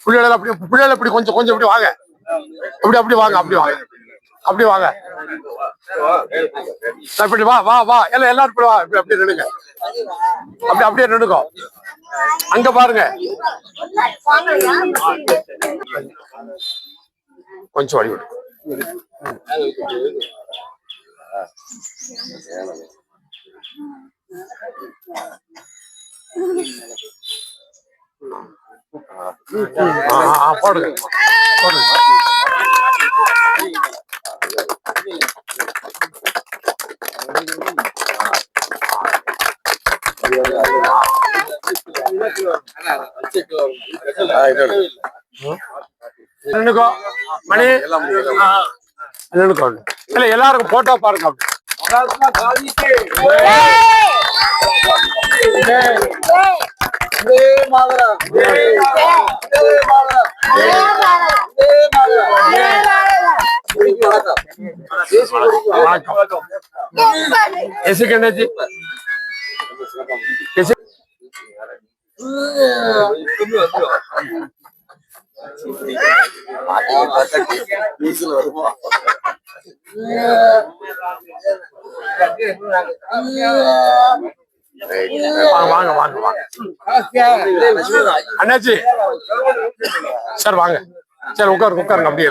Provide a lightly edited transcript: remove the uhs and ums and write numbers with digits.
பிள்ளைகள் அப்படி கொஞ்சம் கொஞ்சம் இப்படி வாங்க, அப்படி வாங்க, அப்படி வாங்க. இப்படி வா வா வா எல்லாரும் இப்படி வா, அப்படி நின்னுங்க, அப்படியே நின்னுக்கோ. அங்க பாருங்க, கொஞ்சம் வழி விடு. போடுங்க போடுங்க. மணி இல்ல எல்லாருக்கும் போட்டோ பாருங்க. வாங்க வாங்க வாங்க அண்ணாச்சி சார், வாங்க சார், உட்காருங்க அப்படியே.